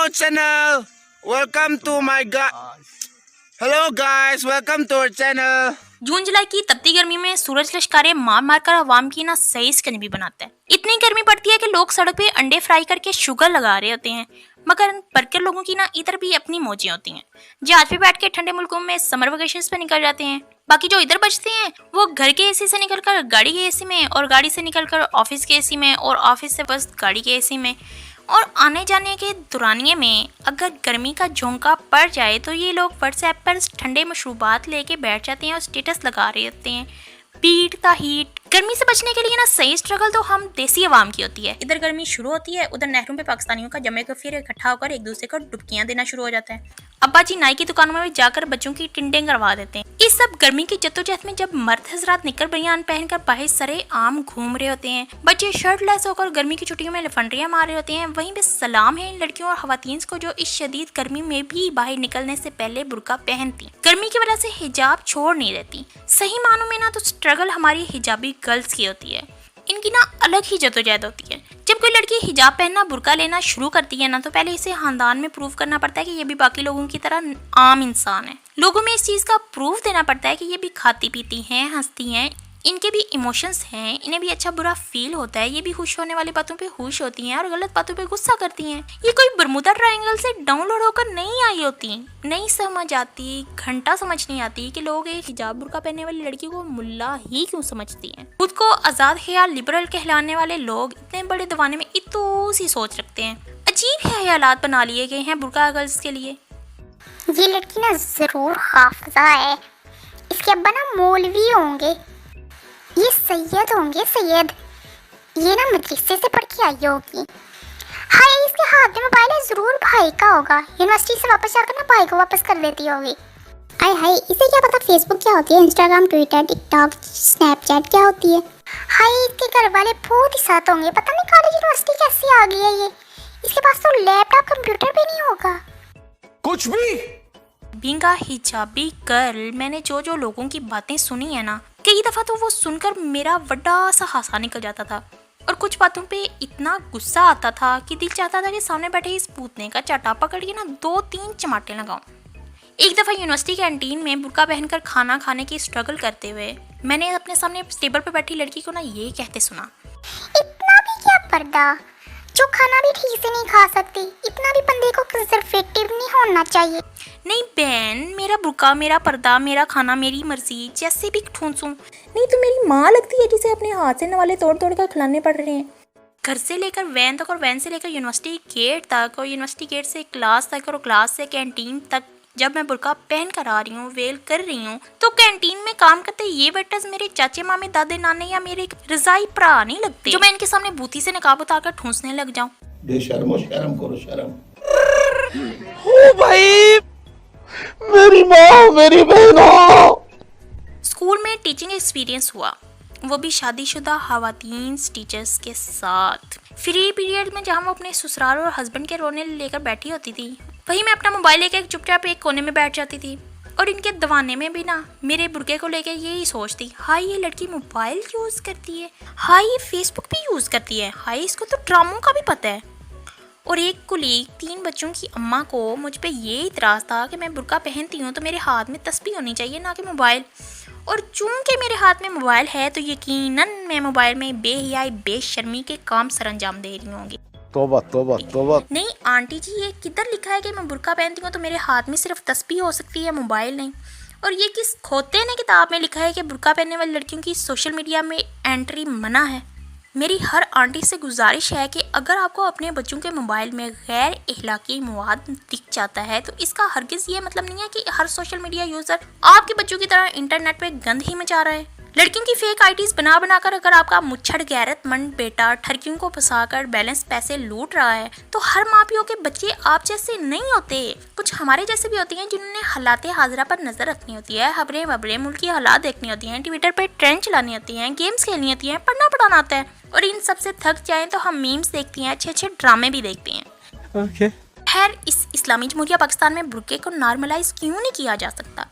Hello channel. Welcome to my Hello guys, welcome to our channel. जून जुलाई की तपती गर्मी में सूरज लश्कारे मार मार कर आवाम की ना सही सिकंजी बनाता है। इतनी गर्मी पड़ती है कि लोग सड़क पे अंडे फ्राई करके शुगर लगा रहे होते हैं, मगर बर्गर लोगों की ना इधर भी अपनी मौजें होती हैं। जहाज पे बैठ के ठंडे मुल्कों में समर वेकेशंस पे निकल जाते हैं। बाकी जो इधर बचते हैं वो घर के एसी से निकलकर गाड़ी के एसी में, और गाड़ी से निकलकर ऑफिस के एसी में, और ऑफिस से बस गाड़ी के एसी में। और आने जाने के दौरानिए में अगर गर्मी का झोंका पड़ जाए तो ये लोग व्हाट्सएप पर ठंडे मशरूबात लेके बैठ जाते हैं और स्टेटस लगा रहे होते हैं, बीट द हीट। गर्मी से बचने के लिए ना सही स्ट्रगल तो हम देसी आवाम की होती है। इधर गर्मी शुरू होती है, उधर नहरों पे पाकिस्तानियों का जमे कफीर इकट्ठा होकर एक दूसरे को डुबकियां देना शुरू हो जाता है। अब्बा जी नाई की दुकानों में भी जाकर बच्चों की टिंडें करवा देते हैं। इस सब गर्मी की जद्दोजहद में जब मर्द हजरात निकर बनियान पहनकर बाहर सरे आम घूम रहे होते हैं, बच्चे शर्टलेस होकर गर्मी की छुट्टियों में लफंडरियां मार रहे होते हैं, वहीं पे सलाम है इन लड़कियों और खवातीन को जो इस शदीद गर्मी में भी बाहर निकलने से पहले बुर्का पहनती, गर्मी की वजह से हिजाब छोड़ नहीं देती। सही मानों में ना तो स्ट्रगल हमारी हिजाबी गर्ल्स की होती है। इनकी ना अलग ही जद्दोजहद होती है। जब कोई लड़की हिजाब पहनना, बुर्का लेना शुरू करती है ना, तो पहले इसे खानदान में प्रूव करना पड़ता है कि ये भी बाकी लोगों की तरह आम इंसान है। लोगों में इस चीज़ का प्रूफ देना पड़ता है कि ये भी खाती पीती हैं, हंसती हैं, इनके भी इमोशंस हैं, इन्हें भी अच्छा बुरा फील होता है, ये भी खुश होने वाली बातों पे खुश होती हैं और गलत बातों पे गुस्सा करती हैं। ये कोई बरमुदा ट्रायंगल से डाउनलोड होकर नहीं आई होती, नहीं समझ आती, घंटा समझ नहीं आती कि लोग एक हिजाब बुर्का पहनने वाली लड़की को मुल्ला ही क्यों समझती हैं। खुद को आज़ाद ख्याल लिबरल कहलाने वाले लोग इतने बड़े दीवाने में इतनी सी सोच रखते हैं। अजीब ख्यालात बना लिए गए हैं बुर्का गर्ल्स के लिए। ये लड़की ना जरूर हाफिजा है, इसके अब्बा ना मौलवी होंगे, ये सैयद होंगे, सैयद। ये ना मदरसे से पढ़ के आई होगी। हाय, इसके हाथ में मोबाइल है, जरूर भाई का होगा। यूनिवर्सिटी से वापस जाकर ना भाई को वापस कर देती होगी। हाय हाय, इसे क्या पता फेसबुक क्या होती है, इंस्टाग्राम, ट्विटर, टिकटॉक, स्नैपचैट क्या होती है। हाय, इसके घर वाले बहुत ही साथ होंगे, पता नहीं कॉलेज यूनिवर्सिटी कैसे आ गई है ये। इसके पास तो लैपटॉप कंप्यूटर भी नहीं होगा। कुछ भी बींगा हिजाबी गर्ल, मैंने जो जो लोगों की बातें सुनी है ना, कई दफ़ा तो वो सुनकर मेरा बड़ा सा हासा निकल जाता था, और कुछ बातों पे इतना गुस्सा आता था कि दिल चाहता था कि सामने बैठे इस पूतने का चाटा पकड़ के ना 2-3 चमाटे लगाऊं। एक दफ़ा यूनिवर्सिटी कैंटीन में बुर्का पहनकर खाना खाने की स्ट्रगल करते हुए मैंने अपने सामने टेबल पर बैठी लड़की को ना ये कहते सुना, इतना भी क्या पर्दा, जो खाना भी ठीक से नहीं खा सकती, इतना भी बंदे को कंजर्वेटिव नहीं होना चाहिए। नहीं बहन, मेरा बुर्का, मेरा पर्दा, मेरा खाना, मेरी मर्जी, जैसे भी ठूंसूं। नहीं तो मेरी माँ लगती है जिसे अपने हाथ से नवाले तोड़ तोड़ कर खिलाने पड़ रहे हैं। घर से लेकर वैन तक, और वैन से लेकर यूनिवर्सिटी गेट तक, और यूनिवर्सिटी गेट से क्लास तक, और क्लास से कैंटीन तक जब मैं बुर्का पहन कर आ रही हूँ, वेल कर रही हूँ, तो कैंटीन में काम करते ये वेटर्स मेरे चाचे मामे, दादे नाने या मेरे रजाई भरा नहीं लगते जो मैं इनके सामने बूथी से नकाब उतार कर ठूंसने लग जाऊँ। बेशर्मो, शर्म करो, शर्म। ओ भाई, मेरी माँ, मेरी बहनों। स्कूल में टीचिंग एक्सपीरियंस हुआ, वो भी शादीशुदा खवातीन टीचर्स के साथ। फ्री पीरियड में जहाँ वो अपने ससुराल और हस्बैंड के रोने लेकर बैठी होती थी, वहीं मैं अपना मोबाइल लेकर चुपचाप एक कोने में बैठ जाती थी। और इनके दीवाने में भी ना मेरे बुर्के को लेकर यही सोचती, हाय ये लड़की मोबाइल यूज़ करती है, हाय ये फेसबुक भी यूज़ करती है, हाय इसको तो ड्रामों का भी पता है। और एक कुलीग 3 बच्चों की अम्मा को मुझ पे ये इतराज़ था कि मैं बुर्का पहनती हूँ तो मेरे हाथ में तस्बीह होनी चाहिए, ना कि मोबाइल। और चूंकि मेरे हाथ में मोबाइल है तो यकीनन मैं मोबाइल में बेहयाई बेशर्मी के काम सरंजाम दे रही होंगी। तौबा तौबा तौबा। नहीं आंटी जी, ये किधर लिखा है कि मैं बुर्का पहनती हूँ तो मेरे हाथ में सिर्फ तस्बीह हो सकती है, मोबाइल नहीं। और ये किस खोते ने किताब में लिखा है कि बुर्का पहनने वाली लड़कियों की सोशल मीडिया में एंट्री मना है। मेरी हर आंटी से गुजारिश है कि अगर आपको अपने बच्चों के मोबाइल में गैर इखलाकी मवाद दिख जाता है तो इसका हरगिज़ ये मतलब नहीं है कि हर सोशल मीडिया यूज़र आपके बच्चों की तरह इंटरनेट पे गंद ही मचा रहा है। लड़कियों की फेक आईडीज़ बना बनाकर अगर आपका मुच्छड़ गैरतमंद बेटा ठरकियों को फंसाकर बैलेंस पैसे लूट रहा है तो हर माँ पियो के बच्चे आप जैसे नहीं होते, कुछ हमारे जैसे भी होते हैं जिन्होंने हालात हाजिरा पर नज़र रखनी होती है, खबरें वबरें मुल्क की हालात देखनी होती हैं, ट्विटर पर ट्रेंड चलानी होती हैं, गेम्स खेलनी होती हैं, पढ़ना पढ़ाना आता है। और इन सब से थक जाएं तो हम मीम्स देखती हैं, अच्छे अच्छे ड्रामे भी देखते हैं। खैर, इस इस्लामी जमहूरिया पाकिस्तान में बुर्के को नॉर्मलाइज क्यों नहीं किया जा सकता?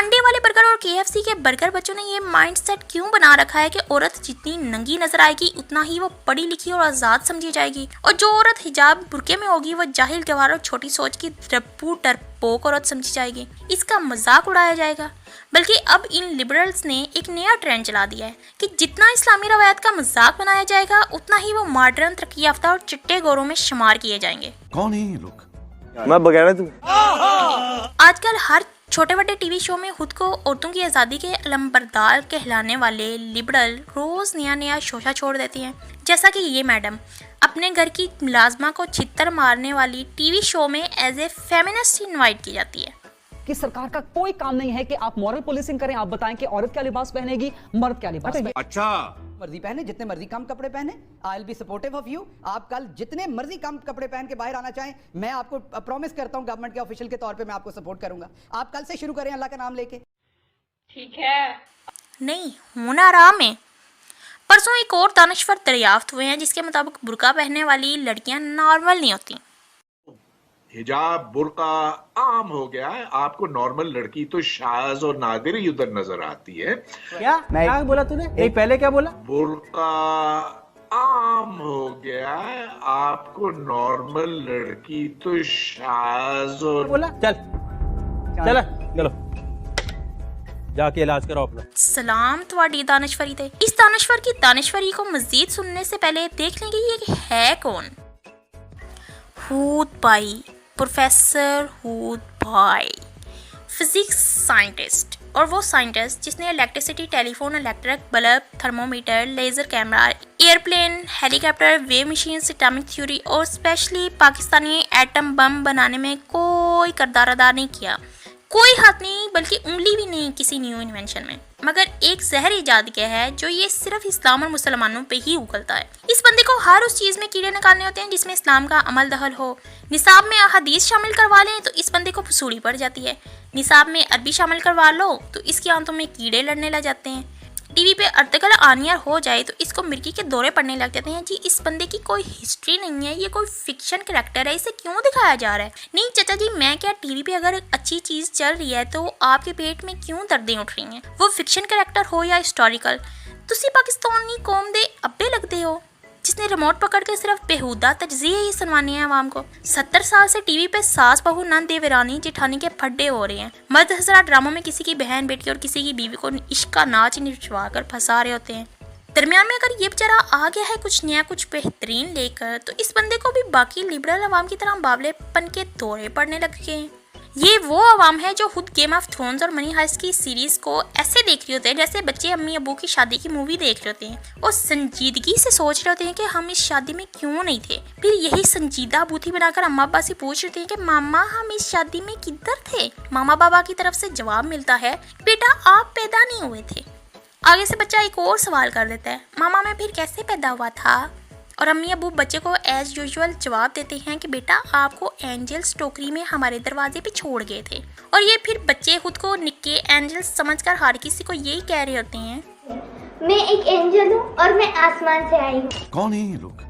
अंडे वाले बर्गर और KFC के बर्गर बच्चों ने ये माइंडसेट क्यों बना रखा है कि औरत जितनी नंगी नजर आएगी उतना ही वो पढ़ी लिखी और आज़ाद समझी जाएगी, और जो औरत हिजाब बुर्के में होगी वो जाहिल गवार और छोटी सोच की डरपोक औरत समझी जाएगी। इसका मजाक उड़ाया जाएगा। बल्कि अब इन लिबरल्स ने एक नया ट्रेंड चला दिया है कि जितना इस्लामी रवायत का मजाक बनाया जाएगा उतना ही वो मॉडर्न, तरक्की याफ्ता और चिट्टे गोरों में शुमार किए जाएंगे। कौन है ये लोग? मैं बगैर तू आजकल हर छोटे बड़े टीवी शो में खुद को औरतों की आज़ादी के अलंबरदार कहलाने वाले लिबरल रोज नया नया शोशा छोड़ देती हैं। जैसा कि ये मैडम अपने घर की मुलाजमा को छित्तर मारने वाली टीवी शो में एज ए फेमिनिस्ट इनवाइट की जाती है कि सरकार का कोई काम नहीं है कि आप मॉरल पुलिसिंग करें, आप बताएं कि औरत क्या लिबास पहनेगी, मर्द क्या लिबास पहनेगी। अच्छा, मर्जी पहने, जितने मर्जी कम कपड़े पहने, I will be supportive of you. आप कल जितने मर्जी कम कपड़े पहन के बाहर आना चाहें, मैं आपको प्रॉमिस करता हूं गवर्नमेंट के ऑफिशियल के तौर पे मैं आपको सपोर्ट करूंगा। आप कल से शुरू करें अल्लाह का नाम लेके। ठीक है, नहीं होना आराम है। परसों एक और दानिश्वर दरियाफ्त हुए हैं जिसके मुताबिक बुर्का पहनने वाली लड़कियां नॉर्मल नहीं होती। हिजाब बुर्का आम हो गया है, आपको नॉर्मल लड़की तो शाज और नादिर ही उधर नजर आती है। क्या बोला तूने? नहीं, पहले क्या बोला? बुर्का आम हो गया है, आपको नॉर्मल लड़की तो शाज और बोला चलो जाके इलाज कराओ अपना। सलाम थोड़ी दानिश्वरी थे। इस दानिश्वर की दानिश्वरी को मजीद सुनने से पहले देख लेंगे ये है कौन। हूद भाई, प्रोफेसर हूद भाई, फिजिक्स साइंटिस्ट, और वो साइंटिस्ट जिसने electricity, telephone, electric bulb, thermometer, laser camera, airplane, helicopter, wave machine, atomic theory और स्पेशली पाकिस्तानी एटम बम बनाने में कोई किरदार अदा नहीं किया। कोई हाथ नहीं बल्कि उंगली भी नहीं किसी न्यू इन्वेंशन में, मगर एक जहर ईजाद किया है जो ये सिर्फ इस्लाम और मुसलमानों पे ही उगलता है। इस बंदे को हर उस चीज़ में कीड़े निकालने होते हैं जिसमें इस्लाम का अमल दखल हो। निसाब में अहदीस शामिल करवा लें तो इस बंदे को फसूड़ी पड़ जाती है। निसाब में अरबी शामिल करवा लो तो इसकी आंतों में कीड़े लड़ने लग जाते हैं। टीवी पे अर्तगल आनियर हो जाए तो इसको मिर्गी के दौरे पड़ने लग जाते हैं। जी इस बंदे की कोई हिस्ट्री नहीं है, ये कोई फिक्शन कैरेक्टर है, इसे क्यों दिखाया जा रहा है? नहीं चाचा जी, मैं क्या टीवी पे अगर अच्छी चीज़ चल रही है तो आपके पेट में क्यों दर्दें उठ रही हैं? वो फिक्शन कैरेक्टर हो या हिस्टोरिकल, तुसी पाकिस्तानी कौम दे अब्बे लगते हो जिसने रिमोट पकड़ के सिर्फ बेहुदा तज्ज़िये ही सुनवानी है आवाम को। 70 साल से टीवी पे सास बहू नंद देवरानी जेठानी के फड्डे हो रहे हैं। मर्द हज़रात ड्रामों में किसी की बहन बेटी और किसी की बीवी को इश्क का नाच निचवा कर फंसा रहे होते हैं। दरमियान में अगर ये बेचारा आ गया है कुछ नया कुछ बेहतरीन लेकर तो इस बंदे को भी बाकी लिबरल अवाम की तरह बावलेपन के दौरे पड़ने लग गए हैं। ये वो अवाम है जो खुद गेम ऑफ थ्रोन्स और मनी हाइस्ट की सीरीज को ऐसे देख रहे होते हैं जैसे बच्चे अम्मी अबू की शादी की मूवी देख रहे होते हैं और संजीदगी से सोच रहे होते हैं कि हम इस शादी में क्यों नहीं थे। फिर यही संजीदा बूथी बनाकर अम्मा अब्बा से पूछ रहे थे कि मामा हम इस शादी में किधर थे। मामा बाबा की तरफ से जवाब मिलता है बेटा आप पैदा नहीं हुए थे। आगे से बच्चा एक और सवाल कर देता है मामा मैं फिर कैसे पैदा हुआ था, और अम्मी अबू बच्चे को एज यूजुअल जवाब देते हैं कि बेटा आपको एंजल्स टोकरी में हमारे दरवाजे पे छोड़ गए थे। और ये फिर बच्चे खुद को निक्के एंजल्स समझकर हर किसी को यही कह रहे होते हैं मैं एक एंजल हूँ और मैं आसमान से आई हूँ। कौन है ये लोग?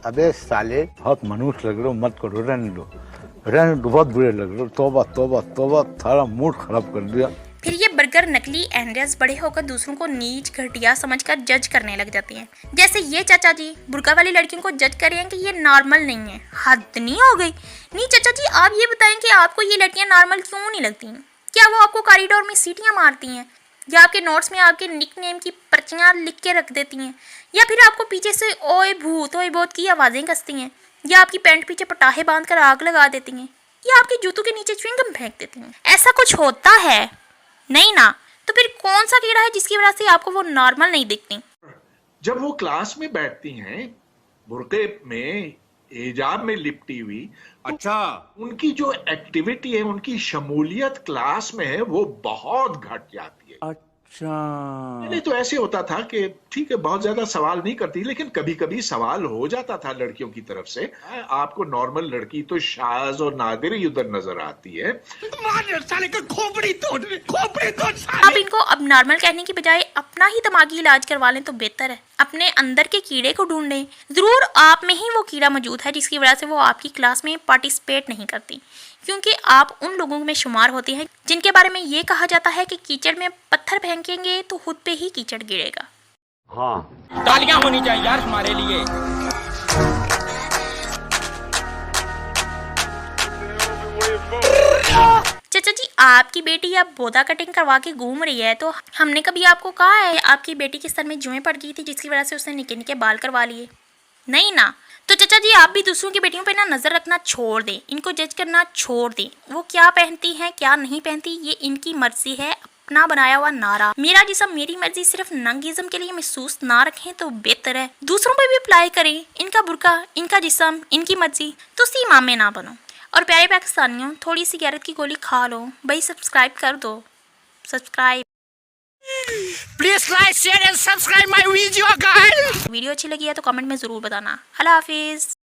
अबे साले बहुत मनुष्य लग रहे हो, मत करो, रहने दो, बहुत बुरे लग रहे हो। तौबा तौबा तौबा, थारा मूड खराब कर दिया। फिर ये बर्गर नकली एंजल्स बड़े होकर दूसरों को नीच घटिया समझकर जज करने लग जाते हैं। जैसे ये चाचा जी बुर्का वाली लड़कियों को जज कर रहे हैं कि ये नॉर्मल नहीं है। हद नहीं हो गई? नहीं चाचा जी आप ये बताएं कि आपको ये लड़कियां नॉर्मल क्यों नहीं लगती? क्या वो आपको कॉरिडोर में सीटियां मारती हैं, या आपके नोट्स में आपके निक नेम की पर्चियाँ लिख के रख देती हैं, या फिर आपको पीछे से ओए भूत ओए बहुत की आवाज़ें कसती हैं, या आपकी पैंट पीछे पटाखे बांध कर आग लगा देती हैं, या आपके जूतों के नीचे च्युइंगम फेंक देती हैं? ऐसा कुछ होता है? नहीं ना। तो फिर कौन सा कीड़ा है जिसकी वजह से आपको वो नॉर्मल नहीं दिखती? जब वो क्लास में बैठती हैं बुर्के में हिजाब में लिपटी हुई, अच्छा उनकी जो एक्टिविटी है, उनकी शमूलियत क्लास में है वो बहुत घट जाती है। अच्छा पहले तो ऐसे होता था कि ठीक है बहुत ज्यादा सवाल नहीं करती, लेकिन कभी कभी सवाल हो जाता था लड़कियों की तरफ से, आपको नॉर्मल लड़की तो शाज और नादिर ही उधर नजर आती है। साले का खोपड़ी तोड़ आप इनको अब नॉर्मल कहने की बजाय अपना ही दिमागी इलाज करवा लें तो बेहतर है। अपने अंदर के कीड़े को ढूंढें, जरूर आप में ही वो कीड़ा मौजूद है जिसकी वजह से वो आपकी क्लास में पार्टिसिपेट नहीं करती। क्योंकि आप उन लोगों में शुमार होते हैं जिनके बारे में ये कहा जाता है कि कीचड़ में पत्थर फेंकेंगे तो खुद पे ही कीचड़ गिरेगा। हाँ, तालियां होनी चाहिए यार हमारे लिए। चाचा जी, आपकी बेटी अब बोदा कटिंग करवा के घूम रही है, तो हमने कभी आपको कहा है आपकी बेटी के सर में जुएं पड़ गई थी जिसकी वजह से उसने निके निके बाल करवा लिए? नहीं ना। तो चाचा जी, आप भी दूसरों की बेटियों पे ना नजर रखना छोड़ दें, इनको जज करना छोड़ दें। वो क्या पहनती हैं क्या नहीं पहनती ये इनकी मर्जी है, अपना बनाया हुआ नारा मेरा जिस्म मेरी मर्जी सिर्फ नंगिज्म के लिए महसूस ना रखें तो बेहतर है। दूसरों पे भी अप्लाई करें, इनका बुर्का इनका जिस्म इनकी मर्जी, तो सी मामे ना बनो। और प्यारे पाकिस्तानियों, थोड़ी सी गैरत की गोली खा लो भाई, सब्सक्राइब कर दो। Subscribe please like share and subscribe my video guys. Video अच्छी लगी है तो कमेंट में ज़रूर बताना। अल्लाह हाफिज़।